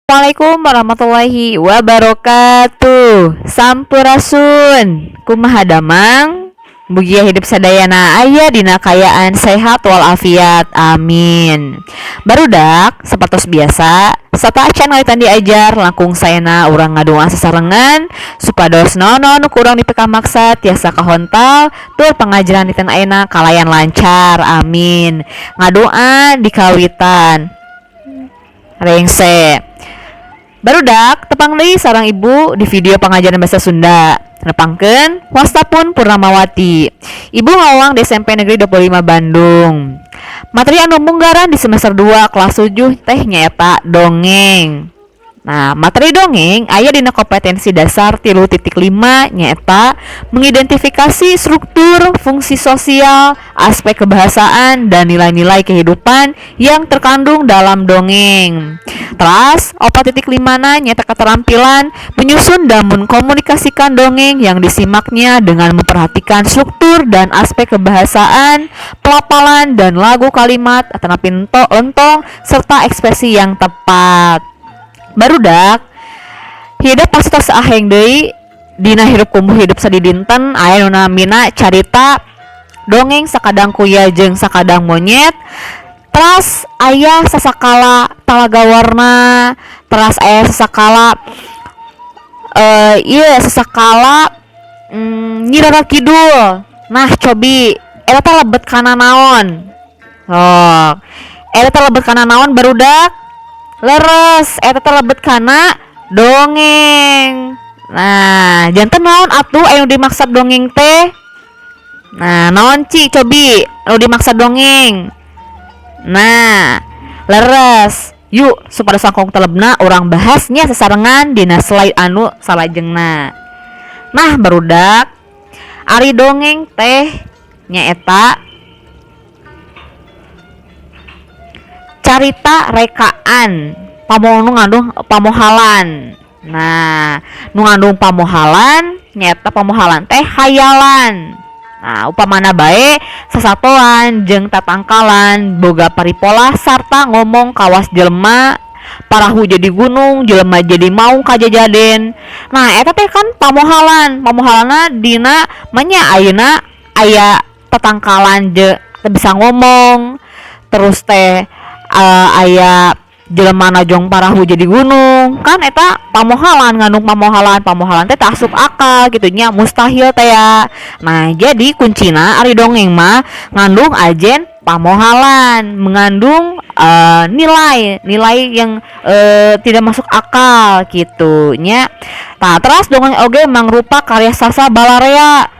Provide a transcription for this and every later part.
Assalamualaikum warahmatullahi wabarakatuh. Sampurasun. Kumaha damang? Mugia hidup sadayana aya dina kayaan sehat walafiat. Amin. Barudak sapertos biasa sata acan ngalitan diajar langkung sayana urang ngadoa sasarengan supados naon nu kurang dipeka maksad tiasa kahontal tur pangajaran di tengah ayeuna kalayan lancar. Amin. Ngadoa dikawitan rengse. Barudak tepang deui sareng ibu di video pengajaran bahasa Sunda. Nepangkeun Wastapun Purnamawati. Ibu ngawang di SMP Negeri 25 Bandung. Materi anu munggaran di semester 2 kelas 7 teh nyaeta dongeng. Nah, materi dongeng aya dina kompetensi dasar 3.5 nyaeta mengidentifikasi struktur, fungsi sosial, aspek kebahasaan, dan nilai-nilai kehidupan yang terkandung dalam dongeng. Terus, 4.5 nyaeta keterampilan menyusun dan mengkomunikasikan dongeng yang disimaknya dengan memperhatikan struktur dan aspek kebahasaan, pelafalan dan lagu kalimat, atanapi entong serta ekspresi yang tepat. Barudak hidup pasti tos aheng deui dina hirup kumuh hidup sadidinten aya nu namina carita dongeng sakadang kuya jeung sakadang monyet. Teras aya sasakala talaga warna, teras aya sasakala Nyi Roro Kidul. Nah, cobi eta teh lebet kana naon? Eta teh lebet kana naon barudak? Leres, eta teh lebet kana dongeng. Nah, janten naon atuh anu dimaksud dongeng teh? Nah, naon Ci cobi anu dimaksud dongeng? Nah, leres. Yuk, supaya sangkong telebna urang bahasnya sesarengan dina slide anu salajengna. Nah, barudak ari dongeng teh nyaeta carita rekaan nu ngandung pamohalan. Nah, nu ngandung pamohalan nyaeta pamohalan teh hayalan. Nah, upamana bae sasatoan jeung tatangkalan boga paripola sarta ngomong kawas jelema parahu jadi gunung jelema jadi maung kajajaden. Nah, eta teh kan pamohalan. Pamohalanna dina manya ayeuna aya tatangkalan bisa ngomong terus teh aya jelema najong parahu jadi gunung kan eta pamohalan ngandung pamohalan teh tak asup akal gitu nya mustahil teh ya. Nah, jadi kuncina ari dongeng mah ngandung ajen pamohalan, mengandung nilai yang tidak masuk akal gitu nya. Nah, terus dongeng oge mangrupa karya sastra Balarea.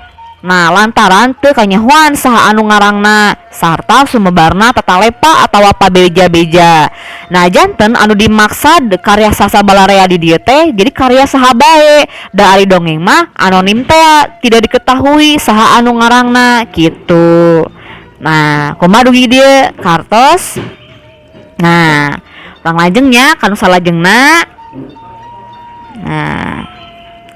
Nah, lantaran teu kanyahoan saha anu ngarangna sarta sumebarna tatalepa atawa pabeja-beja. Nah, janten anu dimaksud karya sastra Balarea di dieu teh jadi karya saha bae. Da ari dongeng mah anonim teh tidak diketahui saha anu ngarangna gitu. Nah, kumaha dugi dieu kartos. Nah, urang lajengnya kanu salajengna. Nah,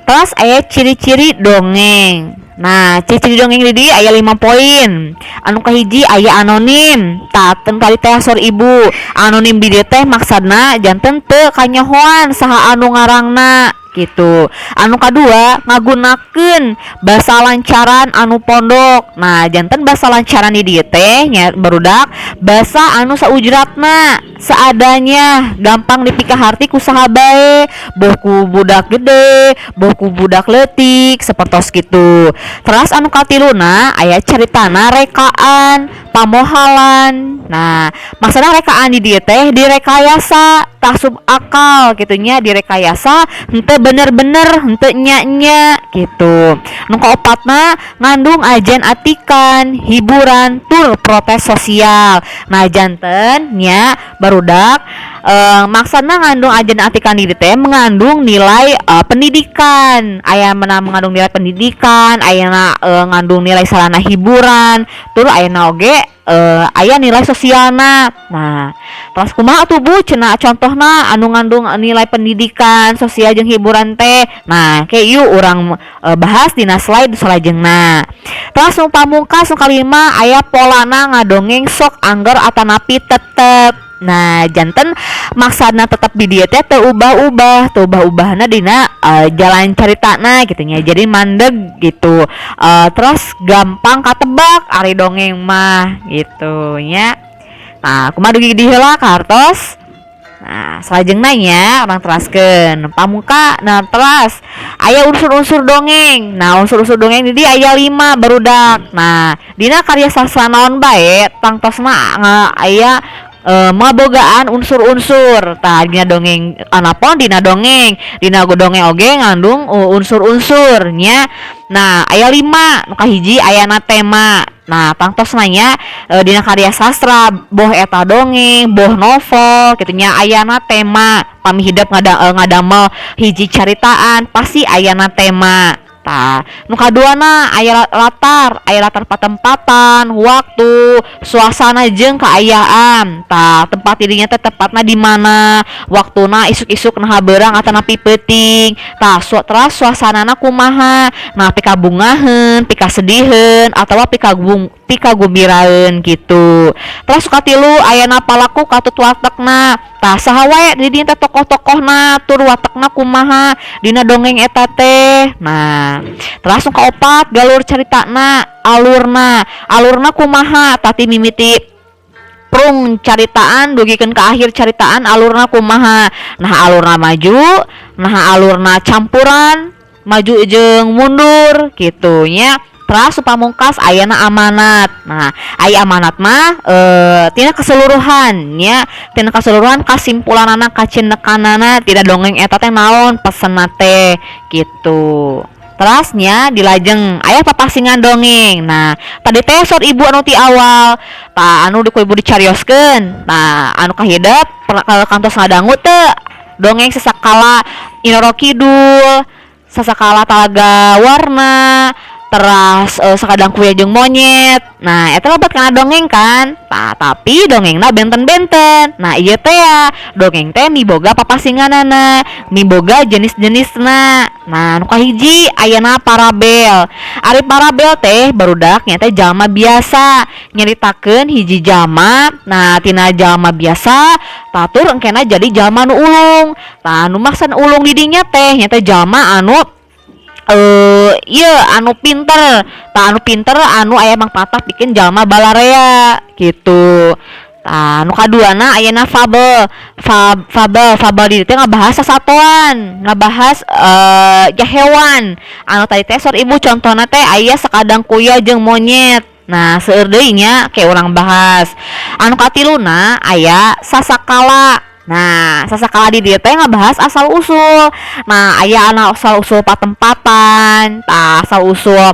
terus aya ciri-ciri dongeng. Nah, ciri-ciri dongeng di dieu aya 5 poin. Anu kahiji aya anonim. Taten kali teh sor ibu. Anonim di dieu teh maksudna janten teu kanyahoan saha anu ngarangna gitu. Anu kadua ngagunakeun basa lancaran anu pondok. Nah, janten basa lancaran di dieu teh nya barudak basa anu saujratna seadanya gampang dipikaharti ku saha bae, boh ku budak gede, boh ku budak leutik sapertos gitu. Terus anu katiluna aya caritana rekaan, pamohalan. Nah, maksudna rekaan di dieu teh direkayasa, tak sub akal gitu nya, direkayasa henteu bener-bener henteu nya gitu. Nu kaopatna ngandung ajen atikan, hiburan, tur protes sosial. Nah, janten nya barudak maksudna ngandung ajen atikan di dieu teh mengandung nilai pendidikan. Aya mengandung nilai pendidikan, aya ngandung nilai sarana hiburan, tur ayeuna oge aya nilai sosialna. Nah, terus kumaha atuh Bu cenah contohna anu ngandung nilai pendidikan, sosial jeung hiburan teh. Nah, ke yuk urang bahas dina slide salajengna. Terus nu pamungkas nu kalima aya polana ngadongeng sok angger atanapi tetep. Nah, janten maksana tetap di dieu teh teu ubah-ubahna dina jalan caritana gitu nya. Jadi mandeg gitu. Terus gampang katebak ari dongeng mah gitu nya. Nah, kumaha dugi di heula kartos. Nah, salajengna nya orang teraskeun pamuka. Nah, teras aya unsur-unsur dongeng. Nah, unsur-unsur dongeng di dieu aya 5 barudak. Nah, dina karya sastra naon bae tangtosna aya mabogaan unsur-unsur. Tah dina dongeng anapun dina dongeng oge ngandung unsur-unsur nya. Nah, aya 5 nu kahiji ayana tema. Nah, tangtos nanya dina karya sastra boh eta dongeng, boh novel kitu nya ayana tema pamihidep ngadamel hiji caritaan pasti ayana tema. Tah, nu kaduana aya latar patempatan, waktu, suasana jeung kaayaan. Tah, tempat dirinya teh tepatna di mana, waktuna isuk-isuk naha beurang atau napi peuting. Tah, terus suasanana kumaha? Nah, pika bungaheun, pika sediheun, atawa pika gumbiraeun gitu. Terus katilu ayana palaku katut watekna. Tah, saha wae di dieu teh tokoh-tokohna tur watekna kumaha dina dongeng eta teh. Nah, terus nu kaopat galur caritana, alurna kumaha tati mimiti prung caritaan dugikeun ka akhir caritaan alurna kumaha. Nah, alurna maju, nah alurna campuran, maju jeung mundur gitu nya. Terus pamungkas ayana amanat. Nah, aya amanat mah tina keseluruhan nya, tina keseluruhan kasimpulanana kacinekanana tidak dongeng eta teh naon pesenna teh gitu. Terusnya dilajeng aya papasingan dongeng. Nah, tadi teh sor ibu anu ti awal. Tah anu ku ibu dicarioskeun. Nah, anu kahidep kantos ngadangu teu dongeng sasakala Inoro Kidul, sasakala Talaga Warna, teras sakadang kuya jeung monyet. Nah, eta lobat kana dongeng kan. Tah, tapi dongengna benten-benten. Nah, ieu teh ya dongeng teh miboga papasinganana, miboga jenis-jenisna. Nah, nu kahiji ayana parabel. Ari parabel teh barudak nya teh jalma biasa nyaritakeun hiji jalma. Nah, tina jalma biasa tatur engkena jadi jalma nu ulung. Tah, nu maksud ulung di dinya teh nya teh jalma anu anu pinter. Tah, anu pinter anu aya mang patah bikin jalma balarea gitu. Tah, nu kaduana ayana fabel. Fabel di teh ngabahas sasatoan, ngabahas hewan. Anu tadi teh sor ibu contohna teh aya sakadang kuya jeung monyet. Nah, seueur deui nya ke urang bahas. Anu katiluna aya sasakala. Nah, sasakala di dieu teh ngabahas asal usul. Nah, aya asal usul patempatan, tah asal usul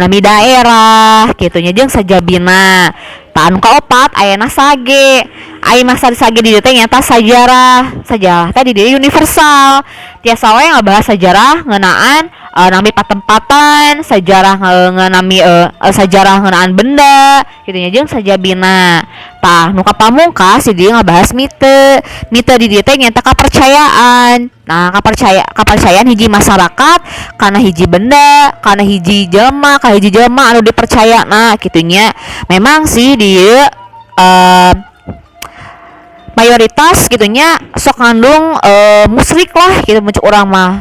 nami daerah kitu nya jeung sajabina. Tah, anu kaopat ayana sage. Ayeuna sage di dieu teh nyata sajarah. Sajarah teh di dieu universal. Tiasa wae ngabahas sajarah ngeunaan nami patempatan, sajarah ngeunami sajarah ngeunaan benda kitu nya jeung sajabina. Tah, nu kapamungkas di dieu ngabahas mite. Mite di dieu teh nyata kapercayaan. Nah, kapercayaan hiji masyarakat kana hiji benda, kana hiji jelema, ka hiji jelema anu dipercaya. Nah, kitu nya. Memang sih dieu mayoritas gitunya sok ngandung musrik lah gitu muncul orang mah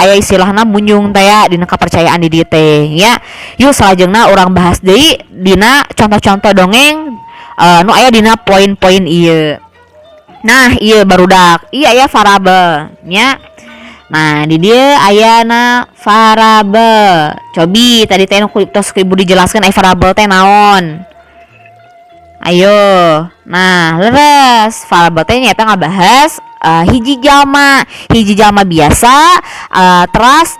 aya istilahna munjung teh ya dina kepercayaan di dieu teh nya. Yuk salajengna orang bahas deui dina contoh-contoh dongeng nu aya dina poin-poin ieu. Nah, ieu barudak ieu aya variabel nya. Nah, di dieu ayana variabel. Cobi tadi teh nu tos ibu dijelaskeun aya variabel teh naon. Ayo. Nah, leres variabel teh nyata ngabahas hiji jalma biasa, teras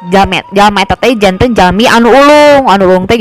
jalma eta teh janten jalmi anu ulung teh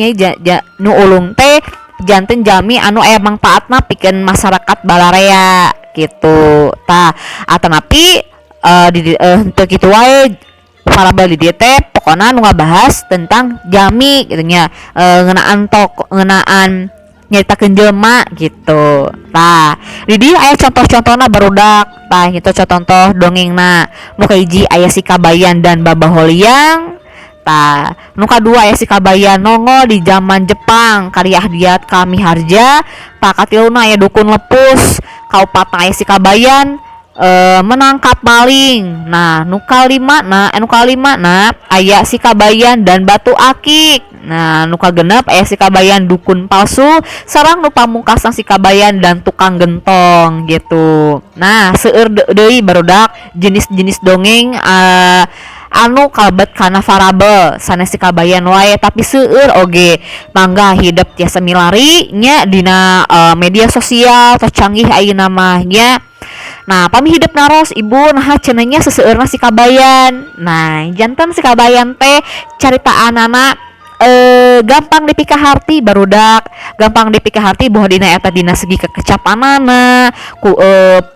nu ulung teh janten jalmi anu aya mangpaatna pikeun masyarakat balarea gitu. Tah, atanapi henteu kitu wae variabel di dieu teh pokona nu ngabahas tentang jalmi gitu nya, ngeunaan nyaritakeun jelema gitu. Tah, di dieu aya contoh-contohna barudak. Tah, itu contoh dongengna. Nu kahiji aya si Kabayan dan Babaholiang. Tah, nu kadua aya si Kabayan nongol di zaman Jepang karya Ahdiat Kamiharja. Tah, katiluna aya Dukun Lepus Kaopat aya si Kabayan menangkap maling. Nah nu kalima nah aya si Kabayan dan batu akik. Nah nu kagenep aya si Kabayan dukun palsu sareng nu pamungkasna si Kabayan dan tukang gentong gitu. Nah seueur deui barudak jenis-jenis dongeng anu kalebet kana variabel sanes si Kabayan wae tapi seueur oge mangga hidup tiasa milari nya dina media sosial tercanggih ayeuna mah nya. Nah pami hidup naros ibu nah cenanya seseueurna si Kabayan. Nah janten si Kabayan teh caritaanana gampang dipikaharti barudak, gampang dipikaharti bahwa dina eta dina segi kekecapanana ku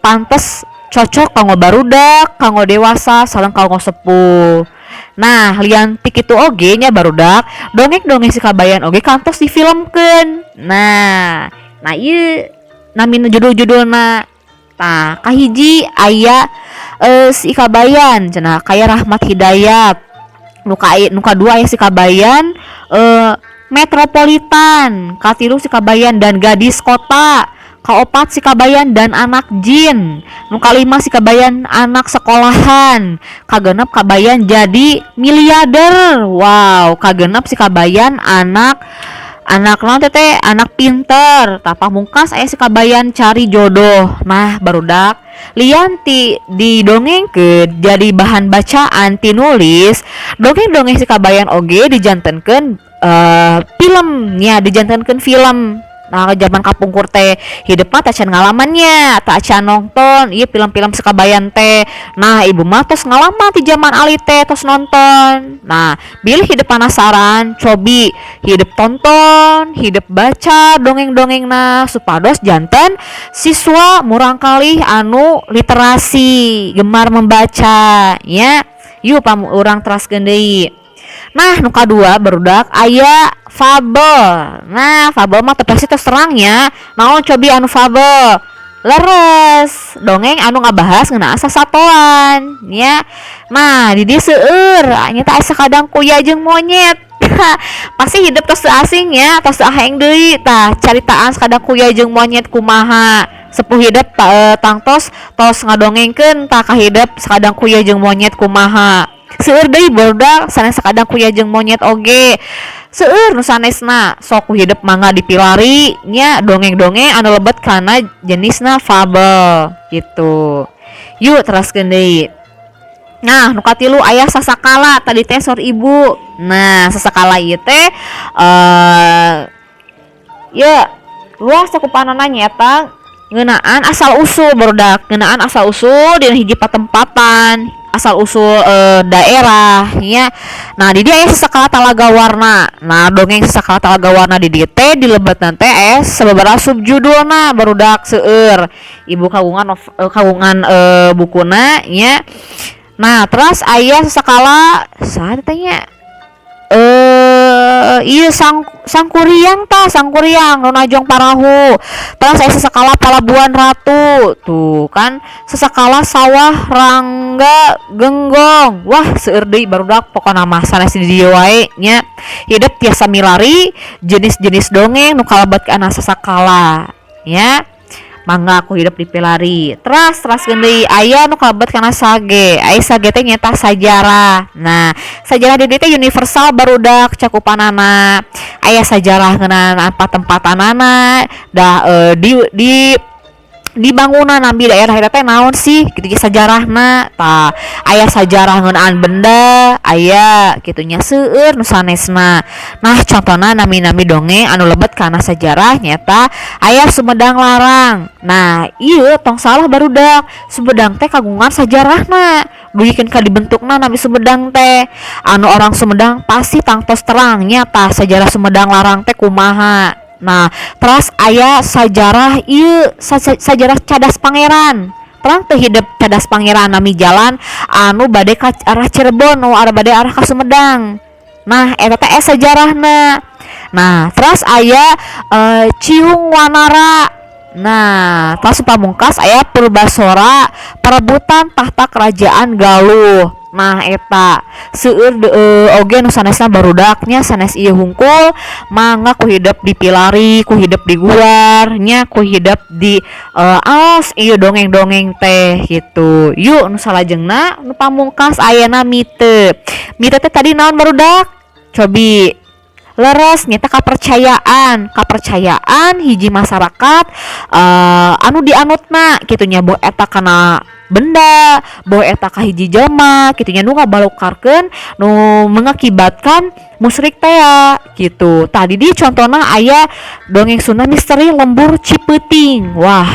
pantes cocok kanggo barudak, kanggo dewasa, sareng kanggo sepuh. Nah lian ti kitu oge nya barudak dongeng-dongeng si Kabayan oge kantos difilmkeun. Nah ieu nami judul-judulna. Tah kahiji aya si Kabayan cenah kaya Rahmat Hidayat. Nu kadua aya si Kabayan Metropolitan, katilu si Kabayan dan Gadis Kota, kaopat si Kabayan dan Anak Jin, nu kalima si Kabayan Anak Sekolahan, kagenep Kabayan jadi miliarder. Wow, kagenep si Kabayan anak naon teh anak pinter. Tah pamungkas aya si Kabayan cari jodoh. Nah barudak lian di dongengkeun jadi bahan bacaan ti nulis dongeng-dongeng si Kabayan oge dijantenkeun filmnya, dijantenkeun film. Nah zaman kapungkur teh hidupna teh can ngalamannya tak can nonton ieu film-film si Kabayan teh. Nah ibu mah tos ngalaman di zaman ali teh tos nonton. Nah bilih hidup penasaran cobi hidup tonton, hidup baca dongeng-dongengna supados janten siswa murangkalih anu literasi gemar membaca ya. Yuk urang teraskeun deui. Nah nu kadua barudak aya fabel. Nah fabel mah tepasi terserangnya naon cobi anu fabel leres dongeng anu ngabahas ngeunaan sasatoan ya. Nah di dieu seueur nya teh sakadang kuya jeung monyet. Pasti hidup tos asing ya tos aheng deui tah caritaan sakadang kuya jeung monyet kumaha sepuh hidup tangtos tos ngadongengkeun tah ka hidup sakadang kuya jeung monyet kumaha. Seueur deui barudak sanes sakadang kuya jeung monyet oge seueur nu sanesna sok hidup mangga dipilari nya dongeng-dongeng anu lebet kana jenisna fabel gitu. Yuk teraskeun deui. Nah nu katilu aya Sasakala tadi teh sor ibu. Nah Sasakala ieu teh ya luas cakupanana nyaeta ngeunaan asal usul barudak, ngeunaan asal usul dina hiji patempatan, asal usul daerah nya. Nah di dieu aya Sasakala Talaga Warna. Nah dongeng Sasakala Talaga Warna di dieu teh dilebetna teh aya sababaraha subjudulna barudak seueur. Ibu kagungan bukuna nya. Nah terus aya Sasakala saha teh nya iya sangkuriang nu najong parahu. Terus saya Sasakala Palabuhan Ratu tuh kan Sasakala Sawah Rangga Genggong. Wah seueur deui barudak pokona mah sanes di dieu wae nya hidup tiasa milari jenis-jenis dongeng nu kalebet kana Sasakala ya. Mangga aku hidup dipilari. Terus deui aya nu kalebet kana sage. Aya sage teh nyata sajarah. Nah, sajarah di dieu teh universal barudak cakupanana. Aya sajarah ngeunaan patempatanana dah di bangunan nabi daerah eta teh naon sih kitu ge sajarahna. Tah aya sajarah ngeunaan benda aya kitunya seueur nu sanesna. Nah contohna nami-nami dongeng anu lebet kana sajarah nyata aya Sumedang Larang. Nah ieu tong salah barudak Sumedang teh kagungan sajarahna duikeun ka dibentukna nami Sumedang teh. Anu orang Sumedang pasti tangtos terang nyata sajarah Sumedang Larang teh kumaha. Nah terus aya sajarah ieu sajarah Cadas Pangeran. Perang teh hidup Cadas Pangeran nami jalan anu bade ka arah Cirebon nu bade arah ka Sumedang. Nah eta teh sajarahna. Nah terus aya Cihung Wanara. Nah terus pamungkas aya Purbasora perebutan tahta kerajaan Galuh. Nah eta seueur oge nu sanesna barudaknya sanes ieu hungkul mangga ku hidup di pilari, ku hidup di guar nya, ku hidup di aos ieu dongeng-dongeng teh gitu. Yuk nu salajengna nu pamungkas ayana mite teh tadi naon barudak cobi leres nyata kepercayaan hiji masyarakat anu dianutna gitunya boh eta kana benda boh eta ka hiji jelema gitunya nu ngabalukarkeun nu mengakibatkan musyrik teh gitu. Tadi di contohna aya dongeng Sunda misteri lembur Cipeuting. Wah,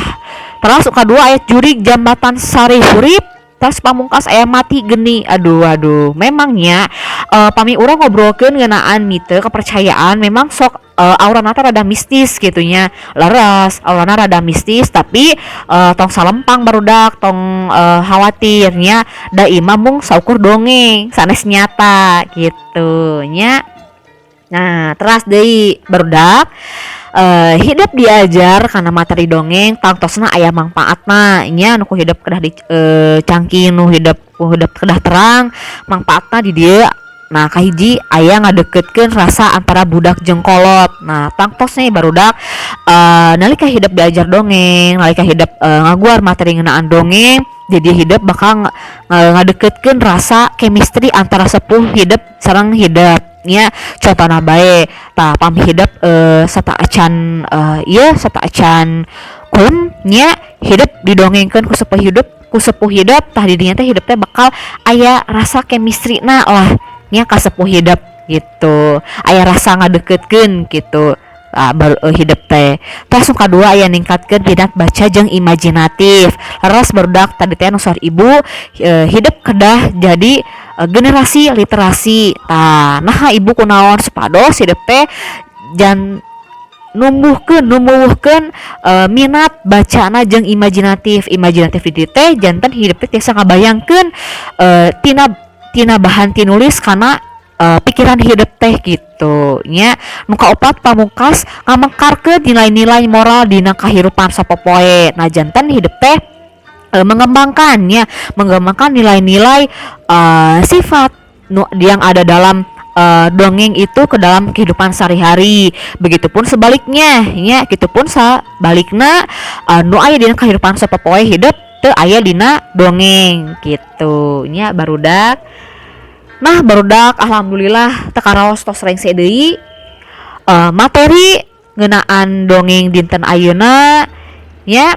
terus kedua ayat jurig jambatan sari hurip, terus pamungkas aya mati geni. Aduh memangnya pami urang ngobrolkeun ngeunaan mite kepercayaan memang sok aurana teh rada mistis gitunya. Leres aurana rada mistis tapi tong salempang barudak tong khawatirnya da imah mung saukur dongeng sanes nyata gitu nya. Nah teras deui barudak hidup diajar karena materi dongeng tangtosna aya mangpaatna nya nu hidup kedah di cangking nu hidup kedah terang mangpaatna di dieu. Nah kahiji aya ngadeketkeun rasa antara budak jeung kolot. Nah tangtosnya barudak nalika hidup diajar dongeng nalika hidup ngaguar materi ngeunaan dongeng jadi hidup bakal ngadeketkeun rasa chemistry antara sepuh hidup sareng hidup nya. Contohna bae tah pami hidup sata acan sata acan kulem nya hidup didongengkeun ku sepuh hidup tah di dinya teh hidup teh bakal aya rasa chemistry na lah nya ka sepuh hidup gitu, aya rasa ngadeketkeun gitu. Hidup teh terus kadua aya ningkatkeun minat baca jeung imajinatif. Leres barudak tadi teh nu sor ibu hidup kedah jadi generasi literasi. Nah ibu kunaon supados hidup teh jan numbuhkeun minat bacana jeung imajinatif di dieu teh janten hidup teh tiasa ngabayangkeun tina bahan tinulis karena pikiran hidup teh gitu nya. Nu kaopat pamungkas ngamengkarkeun nilai-nilai moral dina kahirupan sapopoe. Nah janten hidup teh mengembangkan nilai-nilai sifat yang ada dalam dongeng itu ke dalam kehidupan sehari-hari. Begitupun sebaliknya nya, gitupun sabalikna nu aya dina kehidupan sapopoe hidup teu aya dina dongeng gitu nya barudak. Nah barudak alhamdulillah teu karaos tos rengse deui materi ngeunaan dongeng dinten ayeuna nya.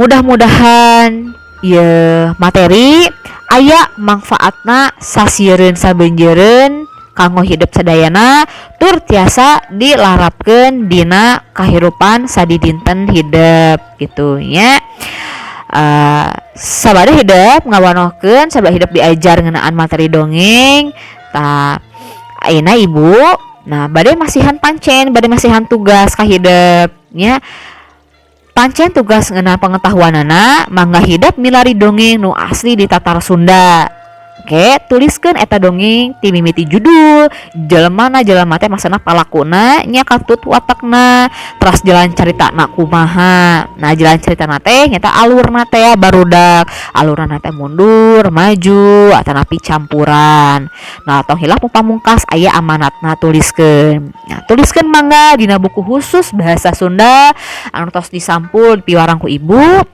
Mudah-mudahan ieu materi aya manfaatna sasieun sabeunjeureun kanggo hidup sadayana tur tiasa dilarapkeun dina kahirupan sadi dinten hidup gitu nya. Sabada hidup ngawanohkeun sabada hidup diajar ngeunaan materi dongeng tah ayeuna ibu nah bade masihan tugas ka hidup nya. Pancen tugas ngeunaan pengetahuanana mangga hidup milari dongeng nu asli di tatar Sunda. Oke, tuliskeun eta dongeng ti mimiti judul, jelemana jelema teh maksudna palakuna nya katut watakna, teras jalan caritana kumaha. Nah, jalan caritana teh nyata alurna teh barudak, alurna teh mundur, maju, atanapi campuran. Nah, tong hilap pamungkas aya amanatna tuliskeun. Nah, tuliskeun mangga dina buku khusus bahasa Sunda anu tos disampul piwarang ku ibu.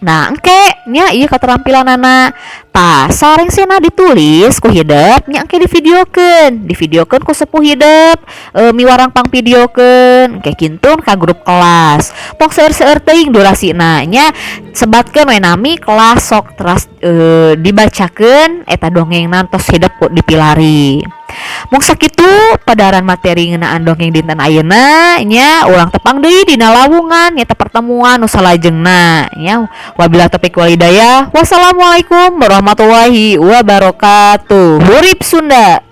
Nah engke nya ieu keterampilanana tah sarengsena ditulis ku hidup nya engke divideokeun ku sepuh hidup miwarang pang videokeun engke kintun ka grup kelas tong seueur-seueur teuing durasina nya sebatkeun we nami kelas sok teras dibacakeun eta dongengna tos hidup dipilari. Mung sakitu padaran materi ngeunaan dongeng dinten ayeuna nya ulang tepang deui dina lawungan nyata pertemuan nu salajengna nya. Wabillahi taufiq wal hidayah. Wassalamualaikum warahmatullahi wabarakatuh. Hurip Sunda.